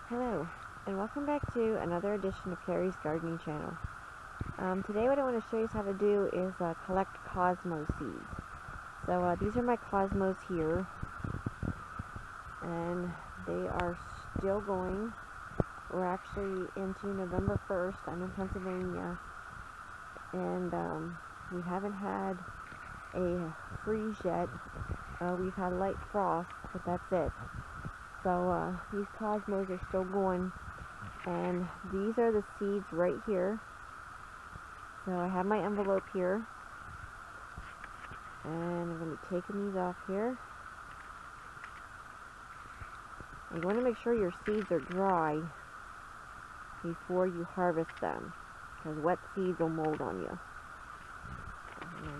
Hello, and welcome back to another edition of Carrie's Gardening Channel. Today what I want to show you how to do is collect cosmos seeds. So these are my cosmos here, and they are still going. We're actually into November 1st. I'm in Pennsylvania, and we haven't had a freeze yet. We've had light frost, but that's it. So these cosmos are still going, and these are the seeds right here. So I have my envelope here, and I'm going to be taking these off here. You want to make sure your seeds are dry before you harvest them, because wet seeds will mold on you.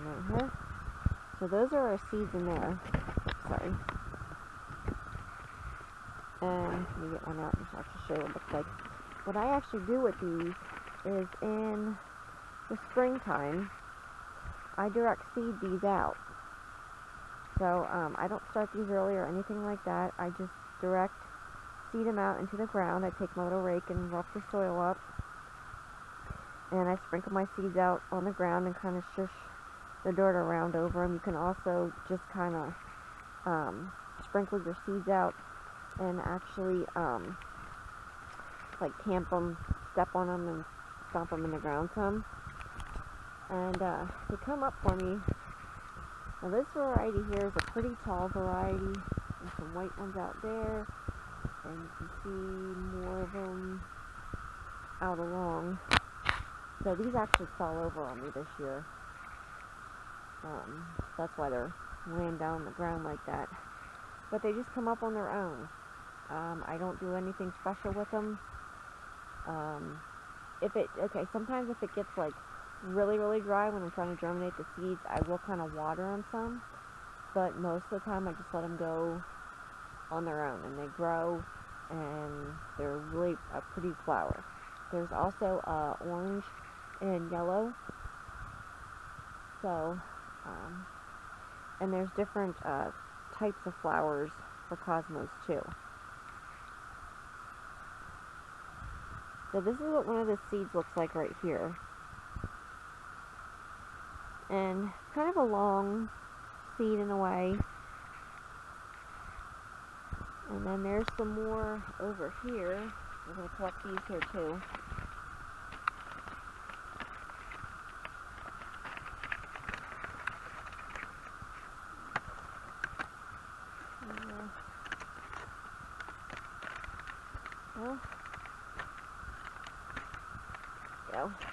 Right here. So those are our seeds in there. Sorry. And let me get one out and I'll just show you what it looks like. What I actually do with these is in the springtime, I direct seed these out. So I don't start these early or anything like that. I just direct seed them out into the ground. I take my little rake and rough the soil up, and I sprinkle my seeds out on the ground and kind of shush the dirt around over them. You can also just kind of sprinkle your seeds out and actually like camp them, step on them, and stomp them in the ground some. And they come up for me. Now this variety here is a pretty tall variety. There's some white ones out there, and you can see more of them out along. So these actually fell over on me this year. That's why they're laying down on the ground like that. But they just come up on their own. I don't do anything special with them. Sometimes if it gets like really dry when I'm trying to germinate the seeds, I will kind of water them some. But most of the time I just let them go on their own, and they grow, and they're really a pretty flower. There's also orange and yellow. So, and there's different types of flowers for cosmos too. So this is what one of the seeds looks like right here. And kind of a long seed in a way. And then there's some more over here. We're going to collect these here too.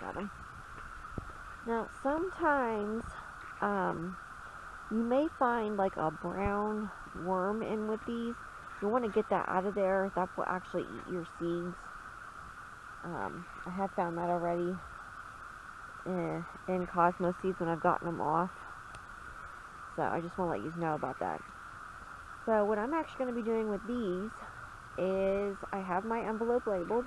Got them. Now sometimes you may find like a brown worm in with these. You want to get that out of there. That will actually eat your seeds. I have found that already in cosmos seeds when I've gotten them off. So I just want to let you know about that. So what I'm actually going to be doing with these is I have my envelope labeled,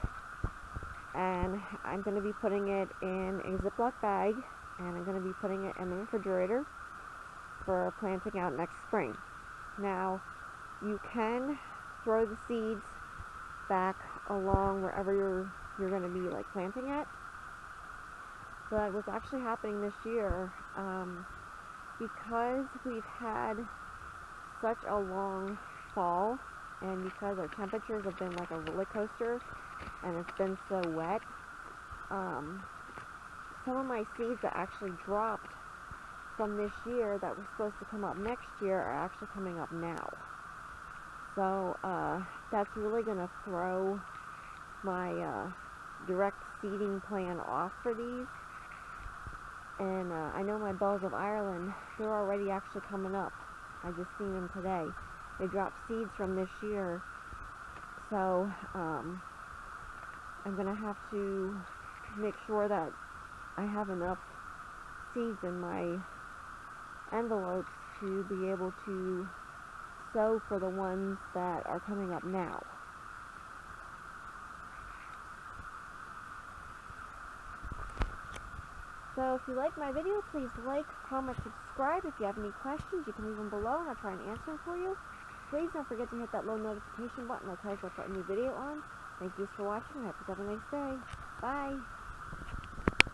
and I'm going to be putting it in a Ziploc bag, and I'm going to be putting it in the refrigerator for planting out next spring. Now, you can throw the seeds back along wherever you're going to be like planting it. But what's actually happening this year, because we've had such a long fall, and because our temperatures have been like a roller coaster, and it's been so wet, some of my seeds that actually dropped from this year that were supposed to come up next year are actually coming up now. So that's really going to throw my direct seeding plan off for these. And I know my Bells of Ireland, they're already actually coming up. I just seen them today. They dropped seeds from this year. So I'm going to have to make sure that I have enough seeds in my envelopes to be able to sow for the ones that are coming up now. So if you like my video, please like, comment, subscribe. If you have any questions, you can leave them below and I'll try and answer them for you. please don't forget to hit that little notification button that tells us I put a new video on. Thank you for watching. Have yourself a nice day. Bye.